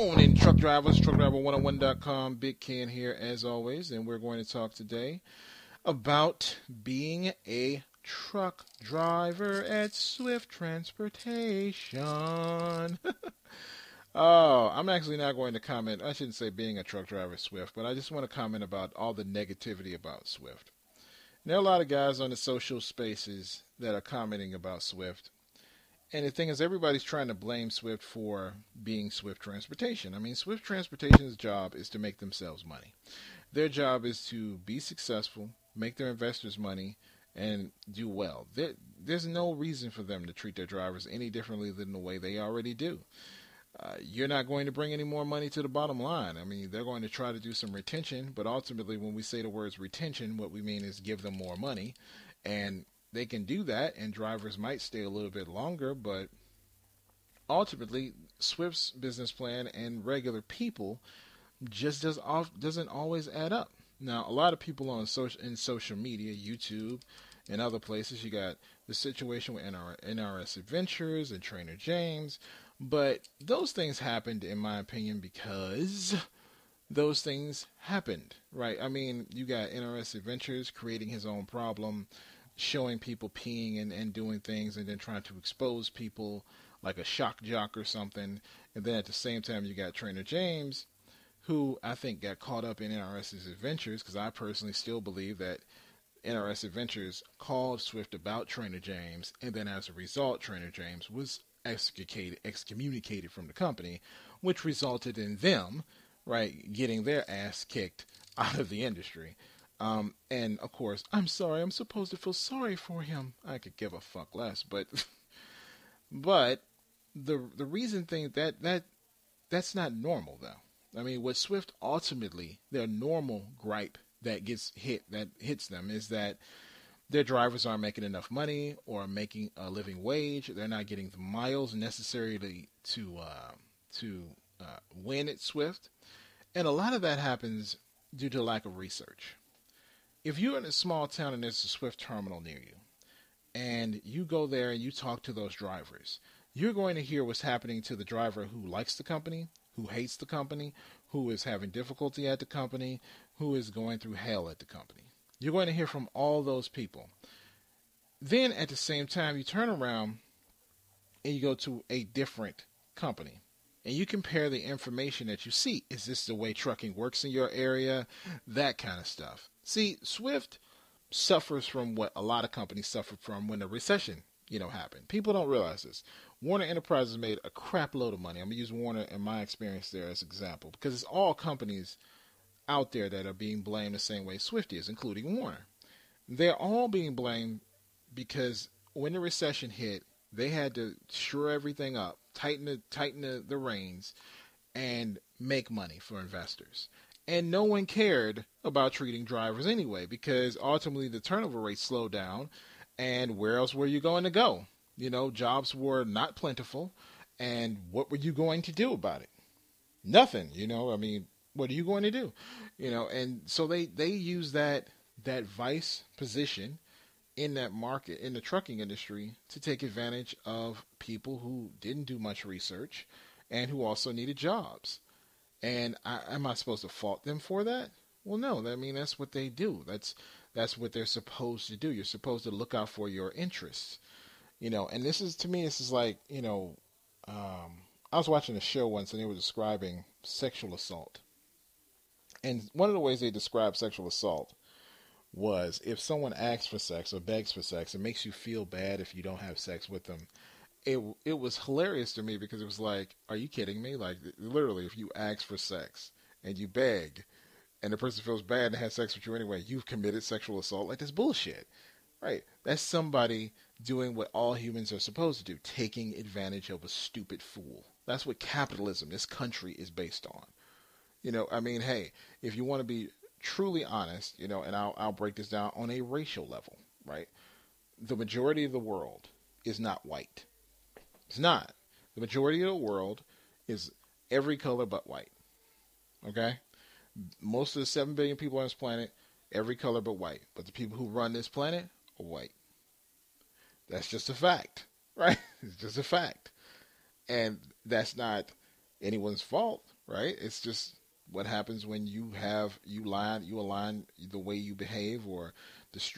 morning, truck drivers. Truckdriver101.com. Big Ken here, as always, and we're going to talk today about being a truck driver at Swift Transportation. Oh, I'm actually not going to comment. I shouldn't say being a truck driver at Swift, but I just want to comment about all the negativity about Swift. There are a lot of guys on the social spaces that are commenting about Swift. And the thing is, everybody's trying to blame Swift for being Swift Transportation. I mean, Swift Transportation's job is to make themselves money. Their job is to be successful, make their investors money, and do well. There's no reason for them to treat their drivers any differently than the way they already do. You're not going to bring any more money to the bottom line. I mean, they're going to try to do some retention, but ultimately, when we say the words retention, what we mean is give them more money. And they can do that, and drivers might stay a little bit longer, but ultimately, Swift's business plan and regular people just doesn't always add up. Now, a lot of people in social media, YouTube, and other places, you got the situation with NRS Adventures and Trainer James, but those things happened, in my opinion, because those things happened, right? I mean, you got NRS Adventures creating his own problem, showing people peeing and doing things, and then trying to expose people like a shock jock or something. And then at the same time, you got Trainer James, who I think got caught up in NRS's adventures, because I personally still believe that NRS Adventures called Swift about Trainer James, and then as a result, Trainer James was excommunicated from the company, which resulted in them, right, getting their ass kicked out of the industry. And of course, I'm sorry, I'm supposed to feel sorry for him. I could give a fuck less, but but the reason thing that's not normal though. I mean, what Swift ultimately, their normal gripe that hits them is that their drivers aren't making enough money or making a living wage. They're not getting the miles necessary to win at Swift, and a lot of that happens due to lack of research. If you're in a small town and there's a Swift terminal near you, and you go there and you talk to those drivers, you're going to hear what's happening to the driver who likes the company, who hates the company, who is having difficulty at the company, who is going through hell at the company. You're going to hear from all those people. Then at the same time, you turn around and you go to a different company, and you compare the information that you see. Is this the way trucking works in your area? That kind of stuff. See, Swift suffers from what a lot of companies suffered from when the recession, happened. People don't realize this. Warner Enterprises made a crap load of money. I'm going to use Warner and my experience there as an example, because it's all companies out there that are being blamed the same way Swift is, including Warner. They're all being blamed because when the recession hit, they had to shore everything up, tighten the reins, and make money for investors. And no one cared about treating drivers anyway, because ultimately the turnover rate slowed down, and where else were you going to go? Jobs were not plentiful, and what were you going to do about it? Nothing, I mean, what are you going to do? And so they use that vice position in that market, in the trucking industry, to take advantage of people who didn't do much research and who also needed jobs. And am I supposed to fault them for that? Well, no. I mean, that's what they do. That's what they're supposed to do. You're supposed to look out for your interests. And this is like, I was watching a show once and they were describing sexual assault. And one of the ways they described sexual assault was if someone asks for sex or begs for sex, it makes you feel bad if you don't have sex with them. It was hilarious to me because it was like, are you kidding me? Like, literally, if you ask for sex and you beg and the person feels bad and has sex with you anyway, you've committed sexual assault. Like, that's bullshit. Right? That's somebody doing what all humans are supposed to do, taking advantage of a stupid fool. That's what capitalism, this country, is based on. I mean, hey, if you want to be truly honest, and I'll break this down on a racial level, right? The majority of the world is not white. It's not. The majority of the world is every color but white. Okay? Most of the 7 billion people on this planet, every color but white. But the people who run this planet are white. That's just a fact, right? It's just a fact. And that's not anyone's fault, right? It's just what happens when you align the way you behave, or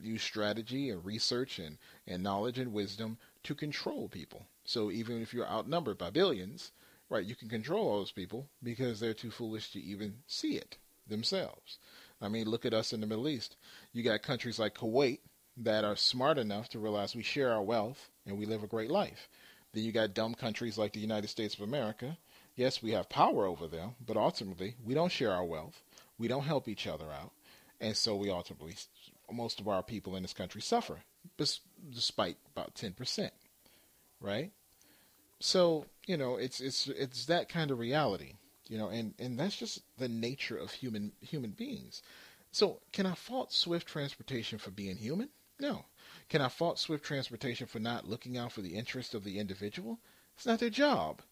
use strategy and research and knowledge and wisdom to control people. So even if you're outnumbered by billions, right, you can control those people because they're too foolish to even see it themselves. I mean, look at us in the Middle East. You got countries like Kuwait that are smart enough to realize we share our wealth and we live a great life. Then you got dumb countries like the United States of America. Yes, we have power over them, but ultimately we don't share our wealth. We don't help each other out. And so we ultimately, most of our people in this country suffer, despite about 10%, right? So, it's that kind of reality, and that's just the nature of human beings. So, can I fault Swift Transportation for being human? No. Can I fault Swift Transportation for not looking out for the interest of the individual? It's not their job.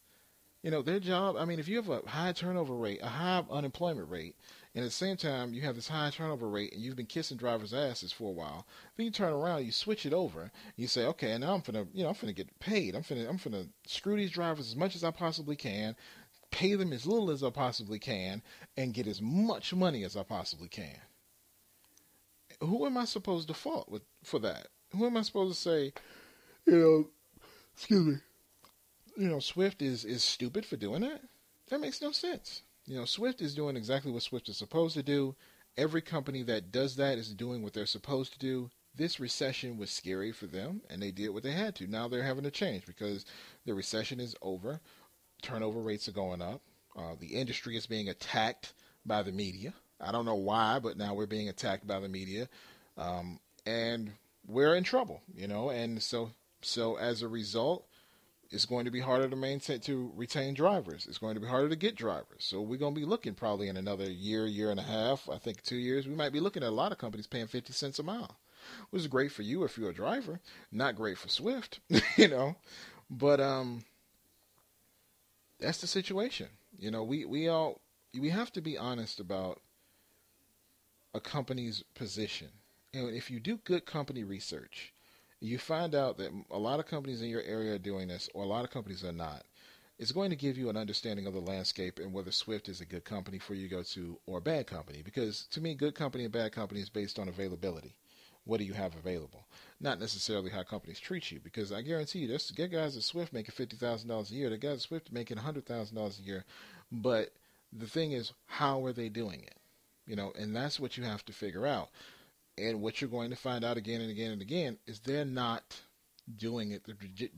Their job, I mean, if you have a high turnover rate, a high unemployment rate, and at the same time you have this high turnover rate and you've been kissing drivers' asses for a while, then you turn around, you switch it over, and you say, okay, and now I'm finna get paid. I'm finna screw these drivers as much as I possibly can, pay them as little as I possibly can, and get as much money as I possibly can. Who am I supposed to fault for that? Who am I supposed to say, you know, excuse me, Swift is stupid for doing that? That makes no sense. Swift is doing exactly what Swift is supposed to do. Every company that does that is doing what they're supposed to do. This recession was scary for them, and they did what they had to. Now they're having to change because the recession is over. Turnover rates are going up. The industry is being attacked by the media. I don't know why, but now we're being attacked by the media, and we're in trouble. And so as a result, it's going to be harder to retain drivers. It's going to be harder to get drivers. So we're going to be looking probably in another year and a half, I think 2 years, we might be looking at a lot of companies paying 50 cents a mile, which is great for you if you're a driver, not great for Swift, But that's the situation. We have to be honest about a company's position. If you do good company research, you find out that a lot of companies in your area are doing this, or a lot of companies are not. It's going to give you an understanding of the landscape and whether Swift is a good company for you to go to or a bad company. Because to me, good company and bad company is based on availability. What do you have available? Not necessarily how companies treat you. Because I guarantee you, there's guys at Swift making $50,000 a year. The guys at Swift making $100,000 a year. But the thing is, how are they doing it? And that's what you have to figure out. And what you're going to find out again and again and again is they're not doing it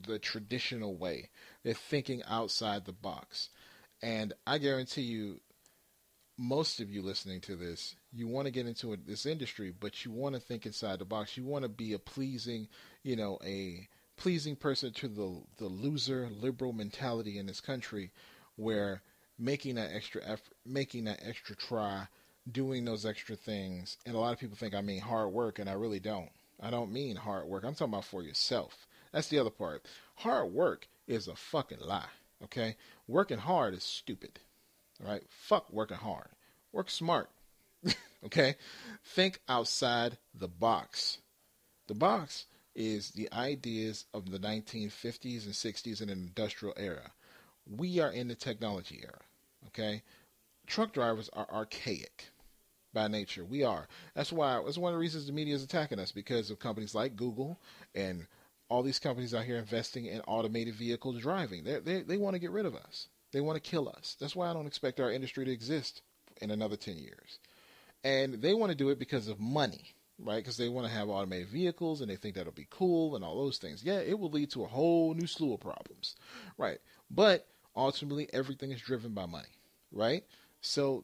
the traditional way. They're thinking outside the box. And I guarantee you, most of you listening to this, you want to get into this industry, but you want to think inside the box. You want to be a pleasing person to the loser liberal mentality in this country, where making that extra effort, making that extra try, doing those extra things. And a lot of people think I mean hard work, and I really don't. I don't mean hard work. I'm talking about for yourself. That's the other part. Hard work is a fucking lie. Okay? Working hard is stupid. All right? Fuck working hard. Work smart. Okay? Think outside the box. The box is the ideas of the 1950s and 60s in an industrial era. We are in the technology era. Okay? Truck drivers are archaic by nature. We are. That's one of the reasons the media is attacking us, because of companies like Google and all these companies out here investing in automated vehicle driving. They want to get rid of us. They want to kill us. That's why I don't expect our industry to exist in another 10 years. And they want to do it because of money, right? Because they want to have automated vehicles and they think that'll be cool and all those things. Yeah, it will lead to a whole new slew of problems, right? But ultimately, everything is driven by money, right? So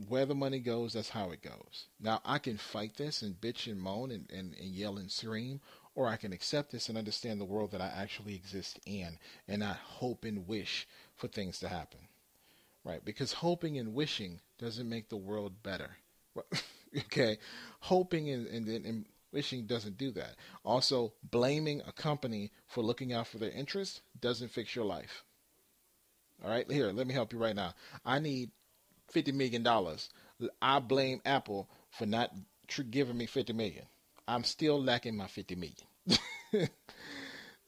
where the money goes, that's how it goes. Now, I can fight this and bitch and moan and yell and scream, or I can accept this and understand the world that I actually exist in and not hope and wish for things to happen, right? Because hoping and wishing doesn't make the world better. Okay? Hoping and wishing doesn't do that. Also, blaming a company for looking out for their interests doesn't fix your life. All right? Here, let me help you right now. I need $50 million. I blame Apple for not giving me $50 million. I'm still lacking my $50 million.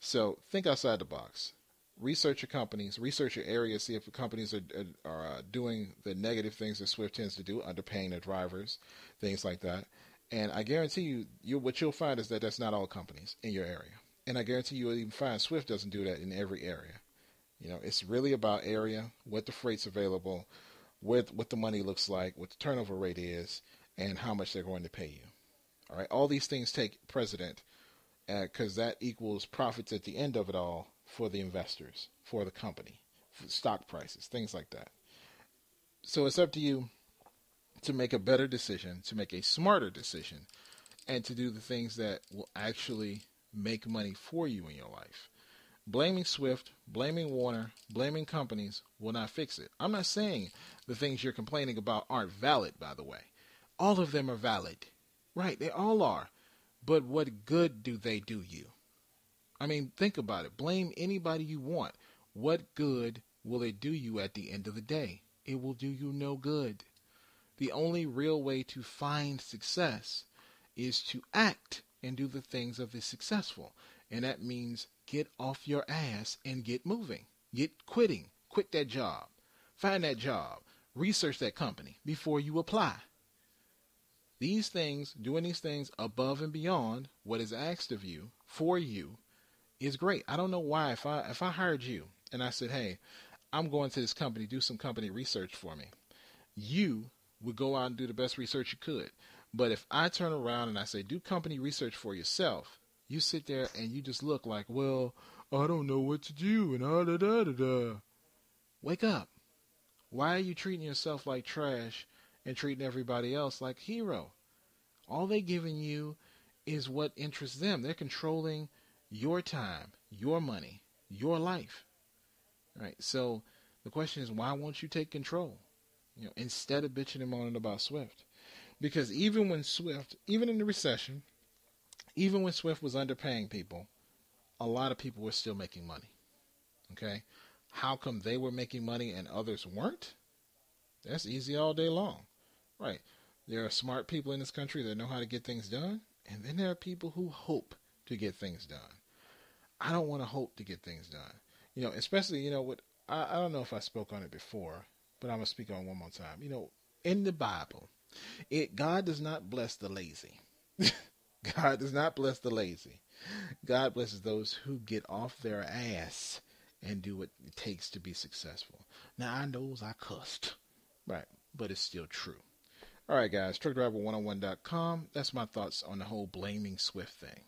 So think outside the box. research your companies, research your areas, see if the companies are doing the negative things that Swift tends to do, underpaying their drivers, things like that. And I guarantee what you'll find is that that's not all companies in your area. And I guarantee you'll even find Swift doesn't do that in every area. It's really about area, what the freight's available, what the money looks like, what the turnover rate is, and how much they're going to pay you. All right, all these things take precedent because that equals profits at the end of it all for the investors, for the company, for stock prices, things like that. So it's up to you to make a better decision, to make a smarter decision, and to do the things that will actually make money for you in your life. Blaming Swift, blaming Warner, blaming companies will not fix it. I'm not saying the things you're complaining about aren't valid, by the way. All of them are valid. Right, they all are. But what good do they do you? I mean, think about it. Blame anybody you want. What good will it do you at the end of the day? It will do you no good. The only real way to find success is to act and do the things of the successful. And that means get off your ass and get moving. Get quitting. Quit that job. Find that job. Research that company before you apply. These things, doing these things above and beyond what is asked of you, for you, is great. I don't know why if I hired you and I said, hey, I'm going to this company, do some company research for me, you would go out and do the best research you could. But if I turn around and I say, do company research for yourself, you sit there and you just look like, well, I don't know what to do and da da da da. Wake up. Why are you treating yourself like trash and treating everybody else like hero? All they're giving you is what interests them. They're controlling your time, your money, your life. Right? So the question is, why won't you take control? Instead of bitching and moaning about Swift. Because even in the recession, even when Swift was underpaying people, a lot of people were still making money. Okay? How come they were making money and others weren't? That's easy all day long. Right. There are smart people in this country that know how to get things done, and then there are people who hope to get things done. I don't want to hope to get things done. Especially, I don't know if I spoke on it before, but I'm going to speak on it one more time. In the Bible, God does not bless the lazy. God does not bless the lazy. God blesses those who get off their ass and do what it takes to be successful. Now, I knows I cussed, right, but it's still true. All right, guys, truckdriver101.com. That's my thoughts on the whole blaming Swift thing.